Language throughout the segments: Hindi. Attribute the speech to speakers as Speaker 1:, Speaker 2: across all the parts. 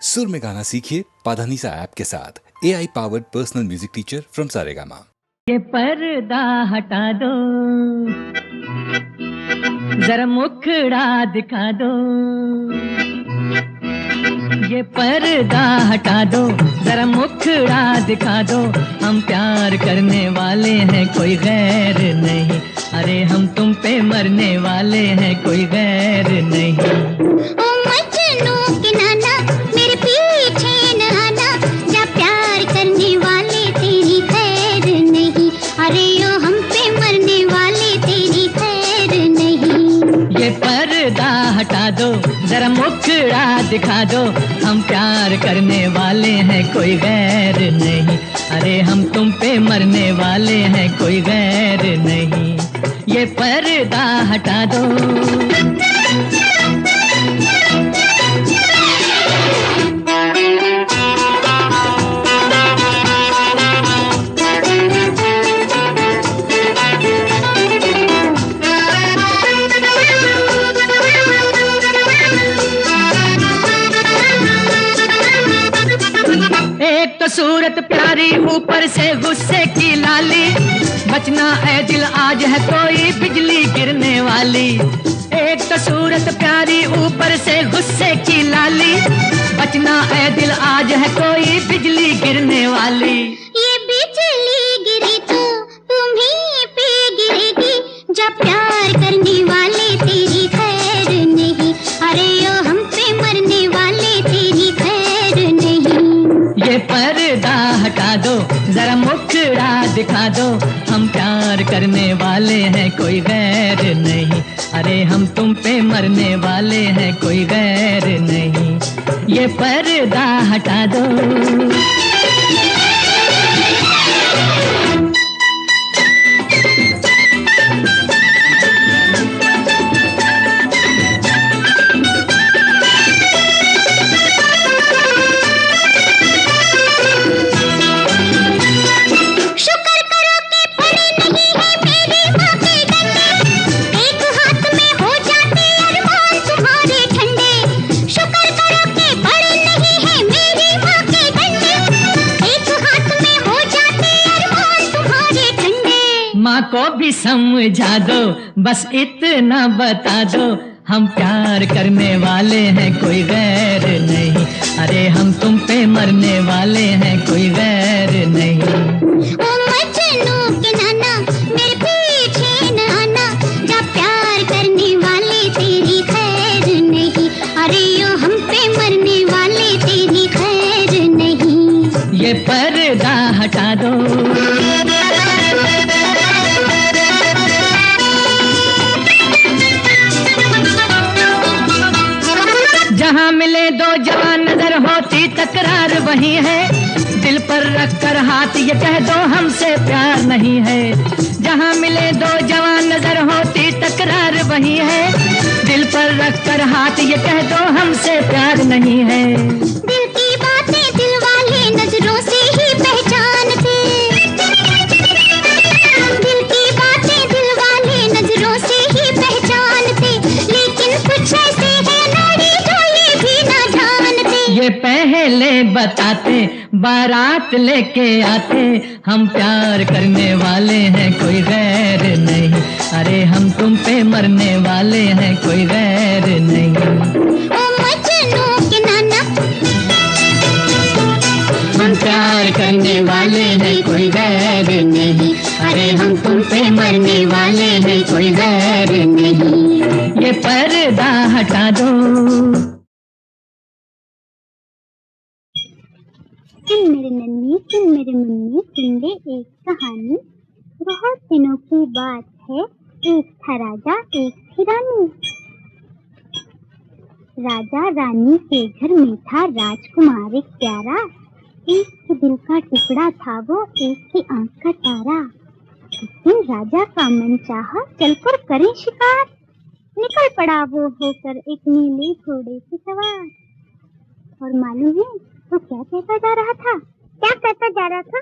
Speaker 1: सुर में गाना सीखिए पाधानीसा ऐप के साथ। AI powered personal music teacher from Saregama.
Speaker 2: ये पर्दा हटा दो, जरा मुखड़ा दिखा दो। ये पर्दा हटा दो, जरा मुखड़ा दिखा दो। हम प्यार करने वाले हैं, कोई गैर नहीं। अरे हम तुम पे मरने वाले हैं, कोई गैर नहीं।
Speaker 3: ओ मजनू के नाना, मेरे पीछे न आना। जा प्यार करने वाले तेरी खैर नहीं। अरे ओ हम पे मरने वाले तेरी खैर नहीं।
Speaker 2: ये पर्दा हटा दो, जरा मुखड़ा दिखा दो। हम प्यार करने वाले हैं, कोई गैर नहीं। अरे हम तुम पे मरने वाले हैं, कोई गैर नहीं। ये पर्दा हटा दो। एक तो सूरत प्यारी, ऊपर से गुस्से की लाली। बचना है दिल, आज है कोई बिजली गिरने वाली। एक तो सूरत प्यारी, ऊपर से गुस्से की लाली। बचना है दिल, आज है कोई बिजली गिरने वाली।
Speaker 3: ये बिजली गिरी तो तुम्हीं पे गिरेगी। जा प्यार करने वाले तेरी खैर नहीं। अरे ओ हम पे मरने वाले तेरी खैर नहीं।
Speaker 2: ये पर्दा हटा दो, जरा मुखड़ा दिखा दो। हम प्यार करने वाले हैं, कोई गैर नहीं। अरे हम तुम पे मरने वाले हैं, कोई गैर नहीं। ये पर्दा हटा दो। माँ को भी समझा दो, बस इतना बता दो। हम प्यार करने वाले हैं, कोई गैर नहीं। अरे हम तुम पे मरने वाले हैं, कोई गैर नहीं।
Speaker 3: ओ मजनू के नाना, मेरे पीछे न आना। जा प्यार करने वाले तेरी खैर नहीं। अरे ओ हम पे मरने वाले तेरी खैर नहीं।
Speaker 2: ये पर्दा हटा दो। जहाँ मिले दो जवान नजर होती तकरार वही है। दिल पर रख कर हाथ ये कह दो, हमसे प्यार नहीं है। जहाँ मिले दो जवान नजर होती तकरार वही है। दिल पर रख कर हाथ ये कह दो, हमसे प्यार नहीं है।
Speaker 3: दिल की बातें दिल वाले नजरों से ही पहचानते। दिल की बातें दिल वाले नजरों से ही पहचानते। लेकिन कुछ ऐसे है नारी जो ये भी ना जानते।
Speaker 2: ये पहले बताते, बारात लेके आते। हम प्यार करने वाले हैं, कोई गैर नहीं। अरे हम तुम पे मरने वाले हैं, कोई गैर नहीं।
Speaker 3: ओ मजनू के नाना,
Speaker 2: हम प्यार करने वाले हैं, कोई गैर नहीं। अरे हम तुम पे मरने वाले हैं, कोई गैर नहीं। ये पर्दा हटा दो।
Speaker 3: सुन मेरे नन्ही, सुन मेरे मुन्नी, सुन ले एक कहानी। बहुत दिनों की बात है, एक था राजा एक थी रानी। राजा रानी के घर में था राजकुमार एक प्यारा। एक के दिल का टुकड़ा था वो, एक की आंख का तारा। एक दिन राजा का मन चाहा, चलकर करें शिकार। निकल पड़ा वो होकर एक नीले घोड़े पे सवार। और मालूम है वो क्या कहता जा रहा था? क्या कहता जा रहा था?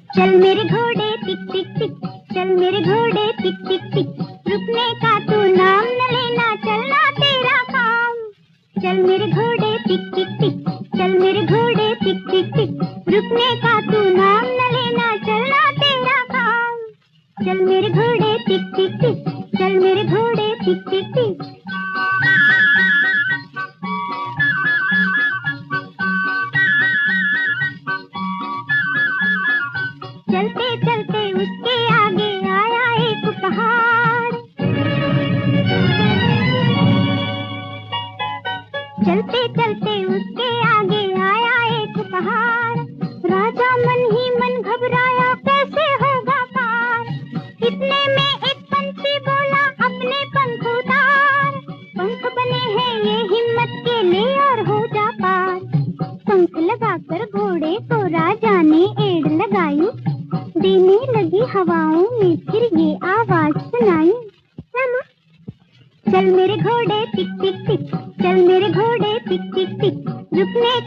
Speaker 3: चल मेरे घोड़े टिक टिक टिक, चल मेरे घोड़े टिक टिक टिक। रुकने का तू नाम न लेना, चलना तेरा काम। चल मेरे घोड़े टिक टिक टिक, चल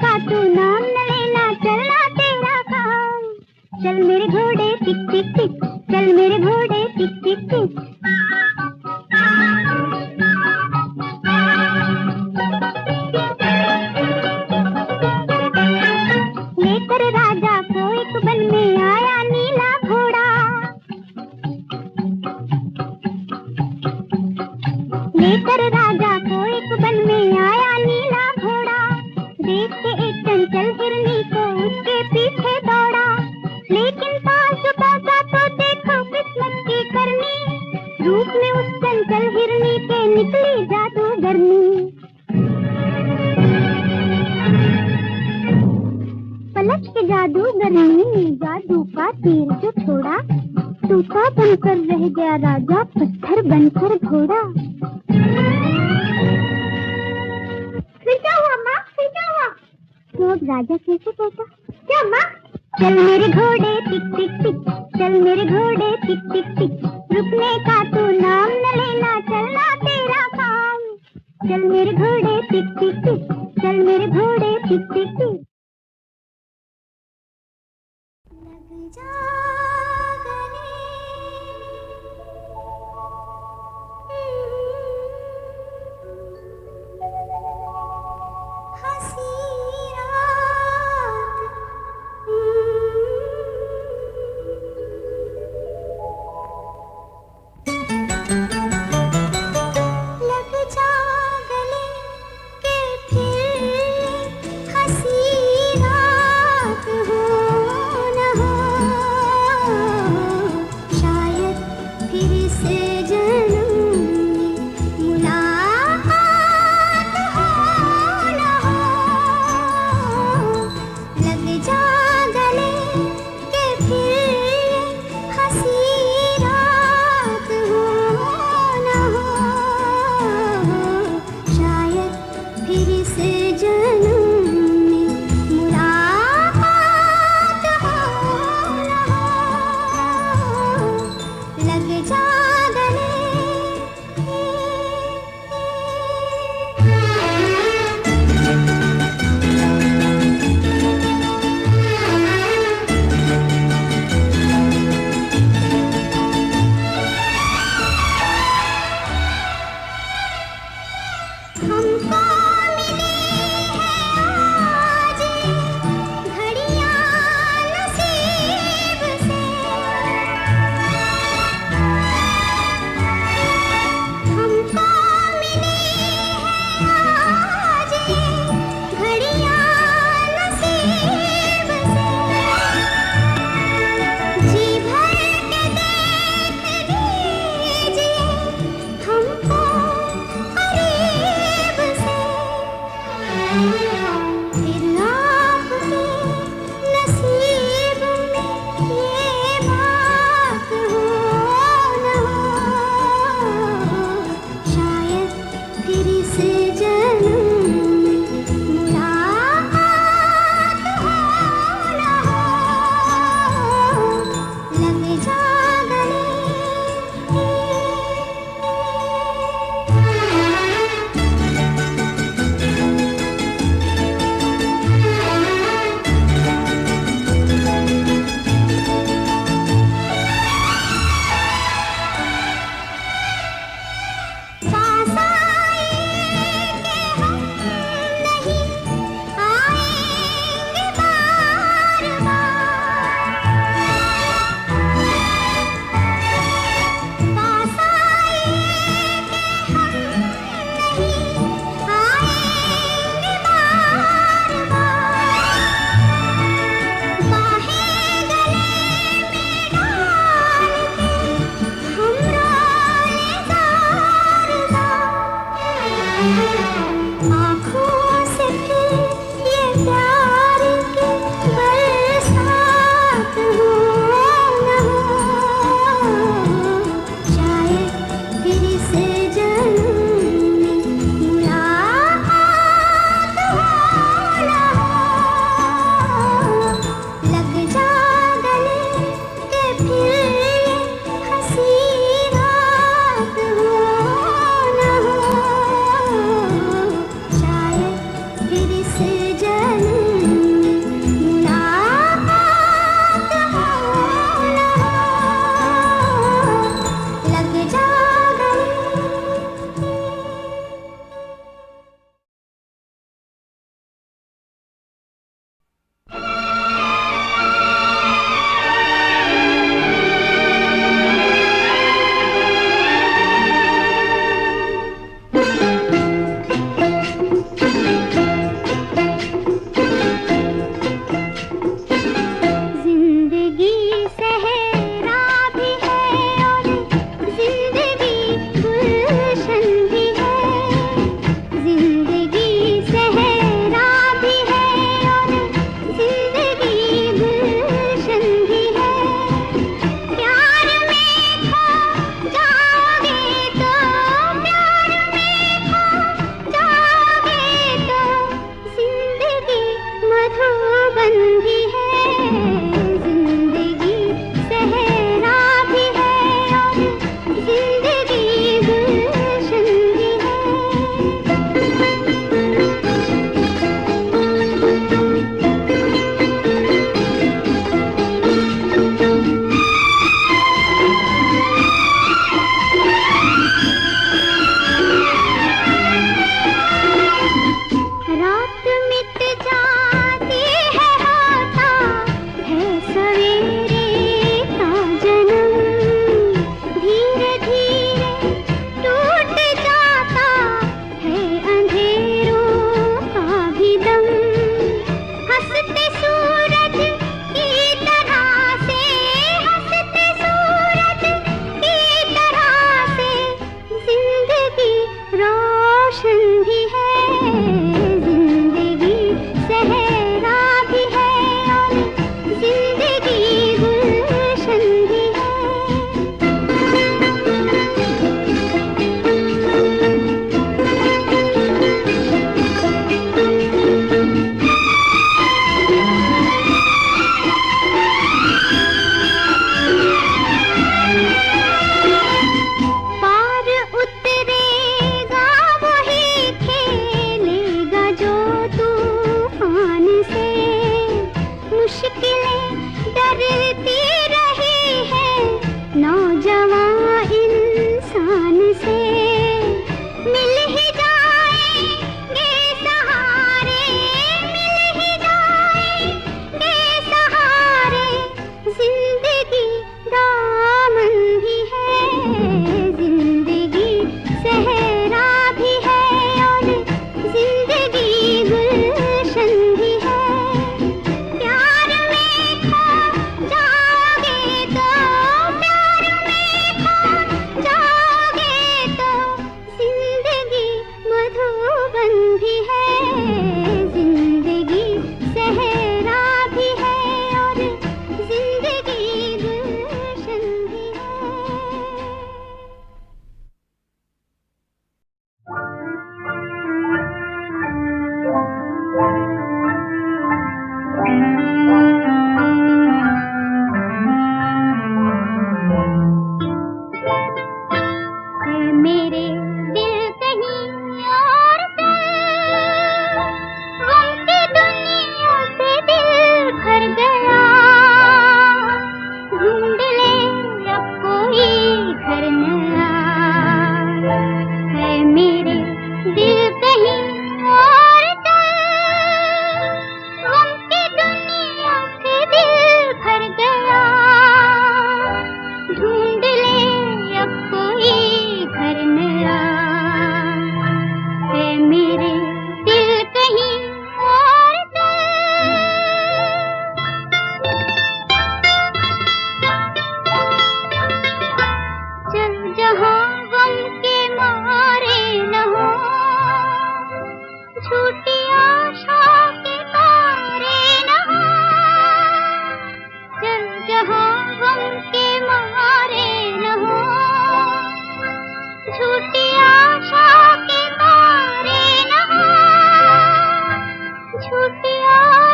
Speaker 3: का तू नाम न लेना, चलना तेरा काम। चल मेरे घोड़े टिक टिक टिक, चल मेरे घोड़े टिक टिक टिक। लेकर राजा को एक वन में आया नीला घोड़ा, लेकर राजा को एक वन में आया नीला घोड़ा। देख के एक चंचल हिरनी को उसके पीछे दौड़ा, लेकिन पास पहुंचा तो देखो किस्मत की करनी, रूप में उस चंचल हिरनी के निकली जादूगरनी। पलट के जादूगरनी ने जादू का तीर जो छोड़ा, तूता बनकर रह गया राजा, पत्थर बनकर घोड़ा। फिर क्या हुआ माँ, फिर क्या हुआ? तो अब राजा कैसे कहता? क्या माँ? चल मेरे घोड़े टिक टिक टिक, चल मेरे घोड़े टिक टिक टिक। रुकने का तू नाम न लेना, चलना तेरा काम। चल मेरे घोड़े टिक टिक टिक, चल मेरे घोड़े टिक टिक टिक। लग जा गले, हंसी रात, लग जा गले के फिर हंसी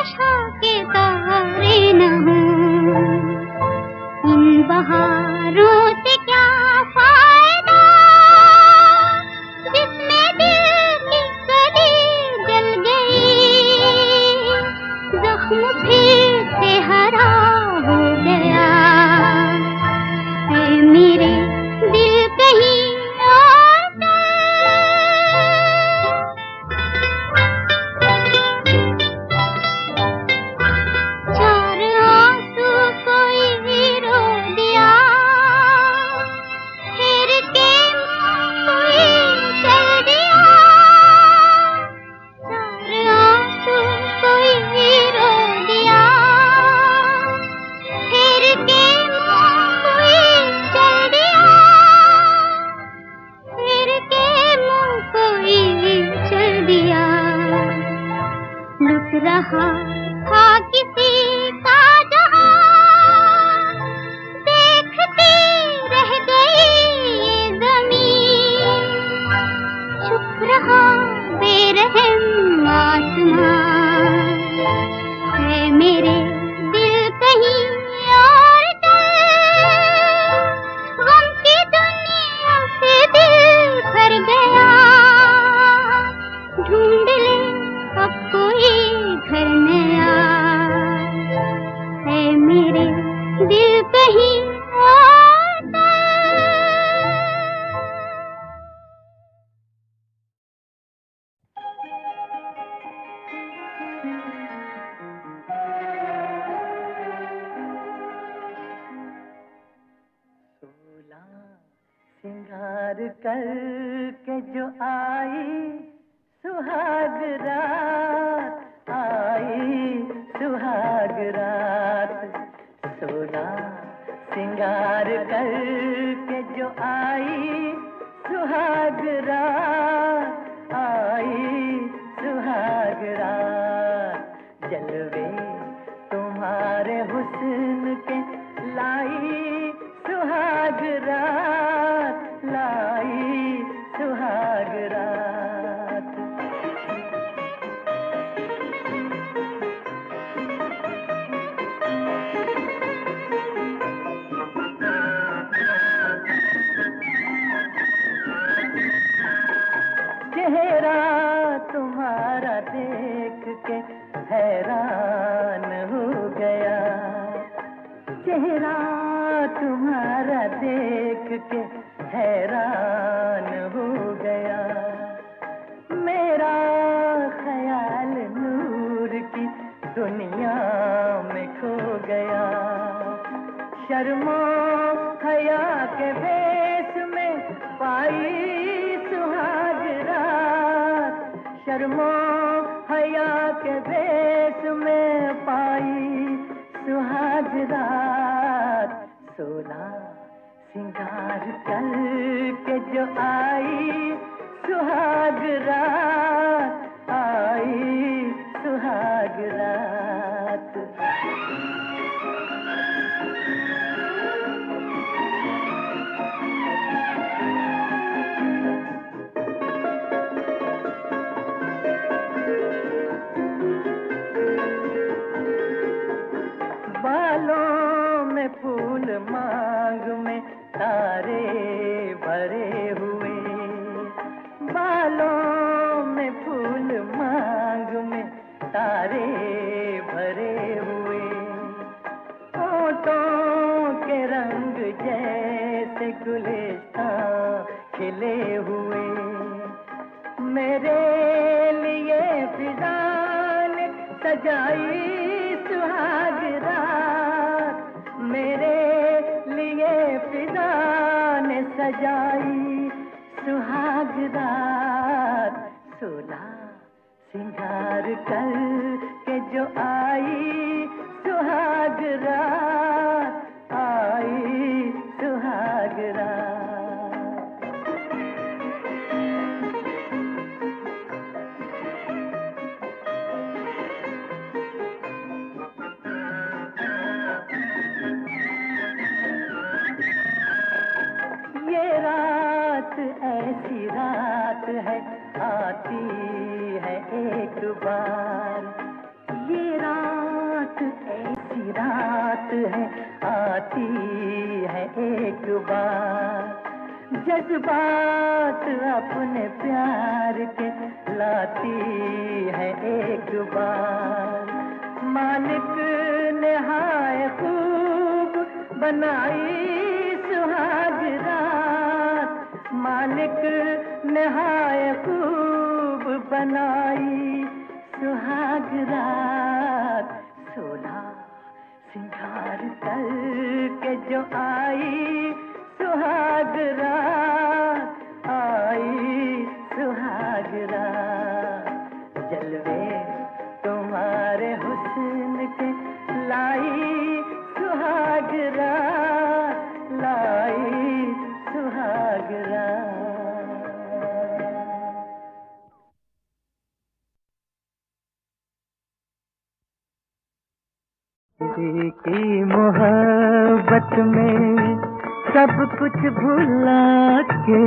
Speaker 3: आशा के तारे न हों। इन बहारों से क्या फायदा जिसमें दिल की कली जल गई, जख्म फिर से हरा हो गया। ऐ मेरे दिल कहीं और चार आंसू कोई रो दिया, फिर के मुंह कोई चल दिया। चार आंसू कोई रो दिया, फिर के मुंह कोई चल दिया। फिर के मुंह कोई चल दिया। लुट रहा था किसी का जहां, देखती रह गई ये ज़मीन। चुप रहा बेरहम आसमां, है मेरे दिल कहीं और चल। गम की दुनिया से दिल भर गया, ढूंढ ले अब कोई घर नया। है मेरे दिल कहीं और चल।
Speaker 4: सोला सिंगार करके जो आई सुहाग रात, आई सुहाग रात। सोला सिंगार करके जो आई सुहाग रात, आई सुहाग रात। जलवे तुम्हारे हुस्न के लाई सुहाग रात, लाई सुहाग रात। चेहरा तुम्हारा देख के हैरान हो गया। चेहरा तुम्हारा देख के हैरान हो गया। मेरा ख्याल नूर की दुनिया में खो गया। शर्मो हया के भेष में पाई सुहाग रात, शर्मो हया के भेष में पाई सुहाग रात। सोला सिंगार करके जो आई सुहाग रात, आई सुहाग रात। बालों में फूल मांग में तारे भरे हुए। बालों में फूल मांग में तारे भरे हुए। होठों के रंग जैसे गुलिस्तां खिले हुए। मेरे लिए फिजा ने सजाई सुहाग रात, मेरे लिए फिजा ने सजाई सुहाग रात। सोला सिंगार करके जो आई सुहाग रात, आई सुहाग रात। ऐसी रात है आती है एक बार, ये रात रात है, आती है एक बार। जज्बात अपने प्यार के लाती है एक बार। मालिक ने हाय खूब बनाई सुहाग रात, मालिक ने हाय खूब बनाई सुहाग रात। सोलह सिंगार करके जो आई सुहाग रात, आई सुहाग रात। जलवे तुम्हारे हुस्न के लाई सुहाग रात, लाई सुहाग रात। किसी की मोहब्बत में सब कुछ भुला के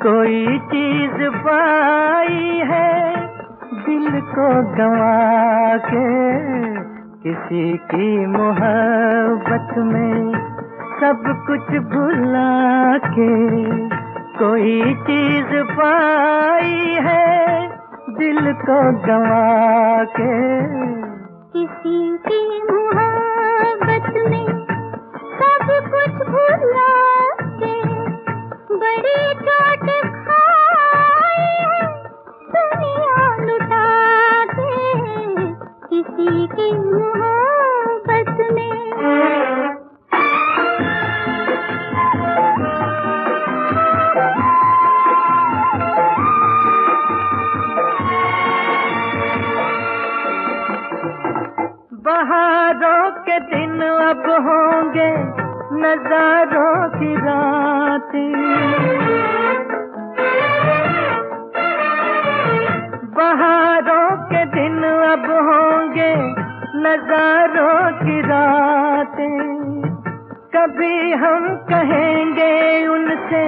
Speaker 4: कोई चीज पाई है, दिल को गंवा के। किसी की मोहब्बत में सब कुछ भुला के कोई चीज पाई है, दिल को गंवा के।
Speaker 3: किसी की मोहब्बत में सब कुछ भुला के बड़ी चोट खाई है, दुनिया लुटा के। किसी की मोहब्बत में
Speaker 4: बहारों के दिन अब होंगे नजारों की रातें, बहारों के दिन अब होंगे नजारों की रातें। कभी हम कहेंगे उनसे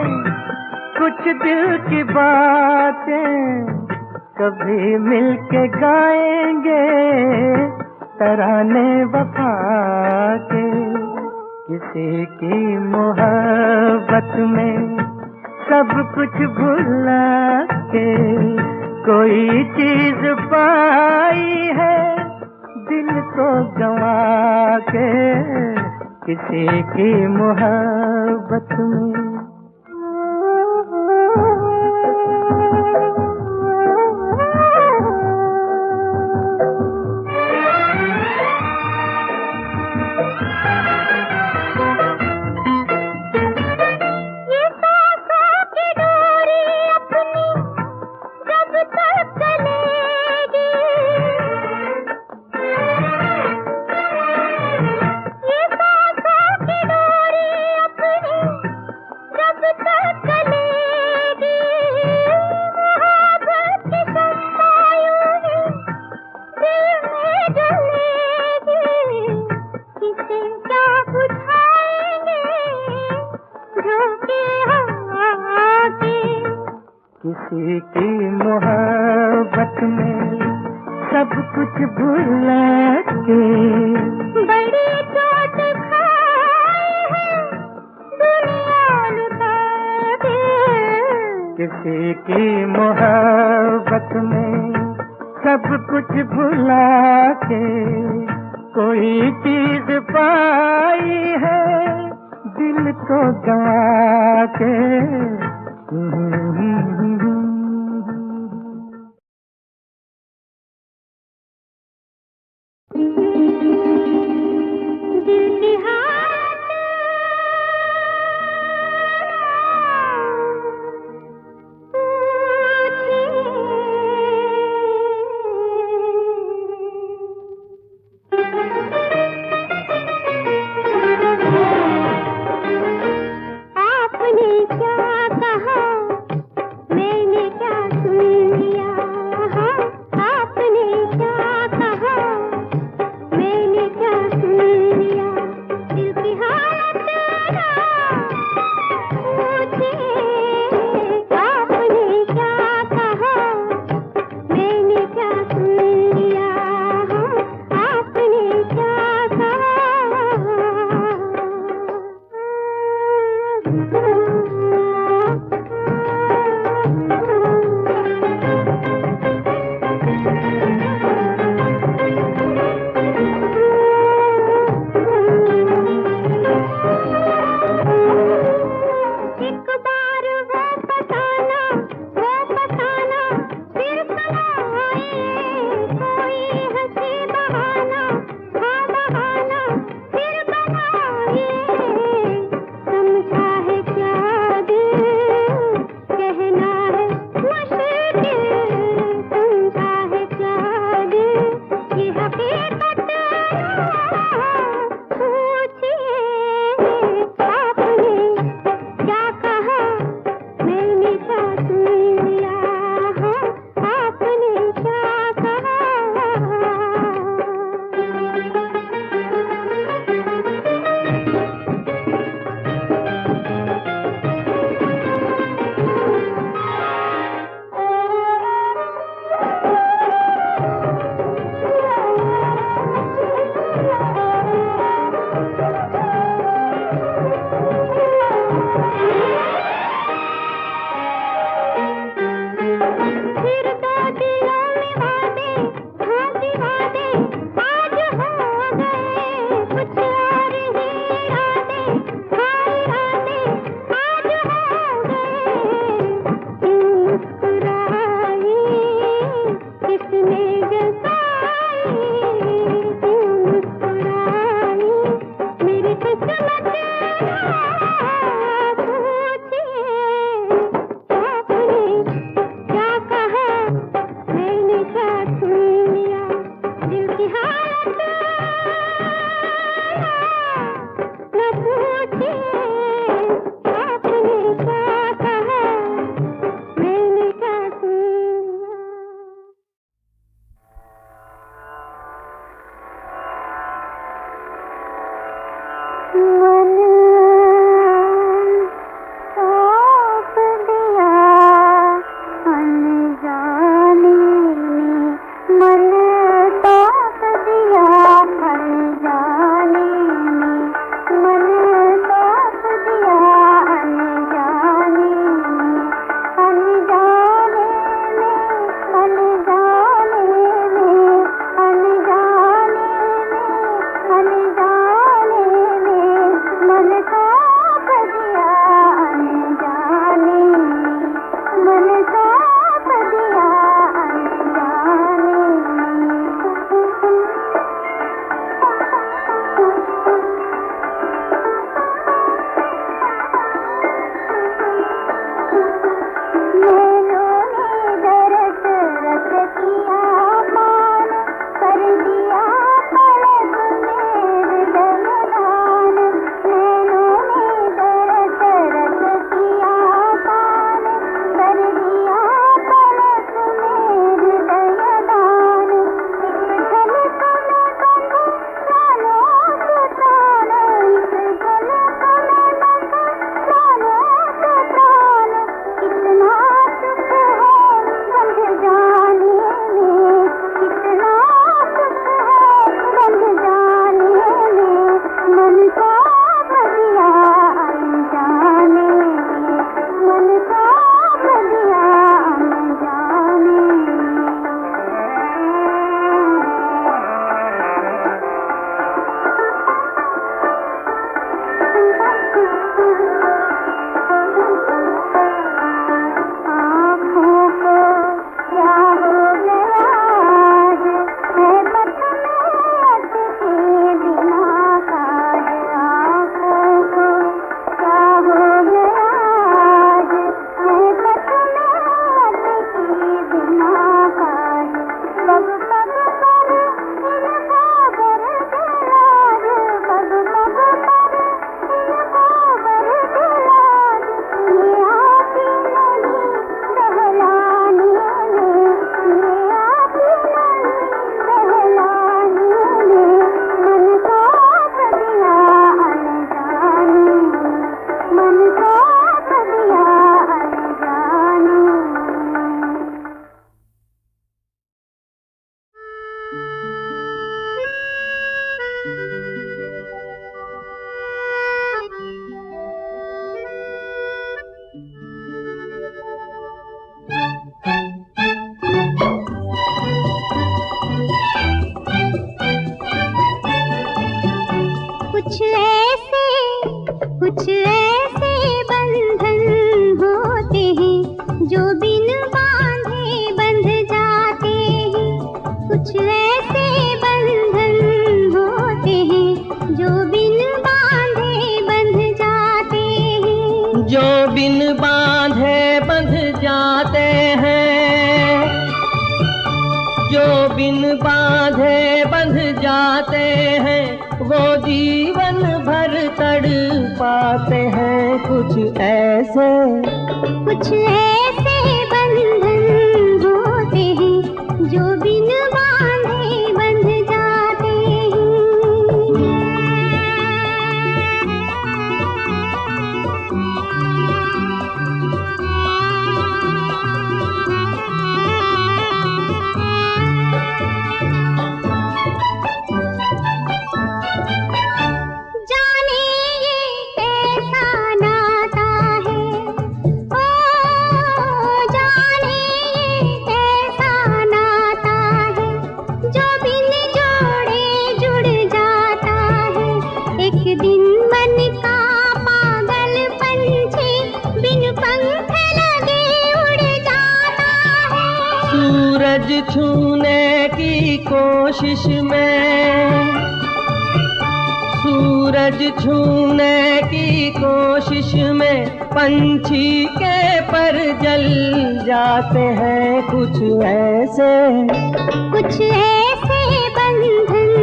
Speaker 4: कुछ दिल की बातें, कभी मिलके गाएंगे तराने वफा के। किसी की मोहब्बत में सब कुछ भुला के कोई चीज पाई है, दिल को गंवा के। किसी की मोहब्बत में किसी की मोहब्बत में सब कुछ भुला के
Speaker 3: बड़ी चोट खाई है, दुनिया लुटा के।
Speaker 4: किसी की मोहब्बत में सब कुछ भुला के कोई चीज पाई है, दिल को गंवा के।
Speaker 3: दिल की हाथ आपने क्या कहा, मैंने कुछ ऐसे बंधन होते हैं जो बिन बांधे बंध जाते हैं। कुछ ऐसे बंधन होते हैं जो बिन बांधे बंध जाते हैं।
Speaker 2: जो बिन बांधे बंध जाते हैं, जो बिन बांधे बंध जाते हैं, वो जीवन भर तड़ पाते हैं। कुछ ऐसे बंधन होते हैं जो बिन बांधे बंध जाते सूरज छूने की कोशिश में, सूरज छूने की कोशिश में पंछी के पर जल जाते हैं। कुछ ऐसे बंधन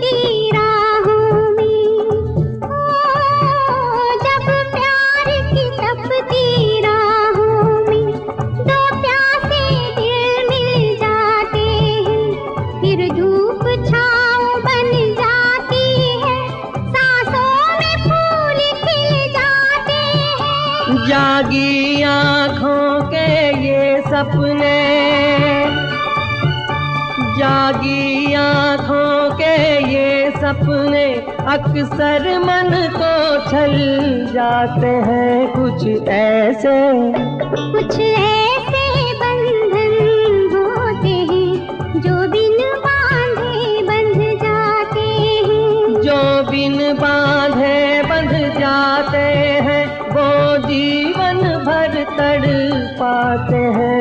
Speaker 3: तपती राहों में, ओ जब प्यार की तपती राहों में दो प्यासे दिल मिल जाते हैं, फिर धूप छाँव बन जाती है, सांसों में फूल खिल जाते हैं।
Speaker 2: जागी आँखों के ये सपने, जागी आँखों के ये सपने, अक्सर मन को छल जाते हैं। कुछ ऐसे
Speaker 3: बंधन होते हैं जो बिन बांधे बंध जाते हैं,
Speaker 2: जो बिन बांधे बंध जाते हैं, वो जीवन भर तड़ पाते हैं।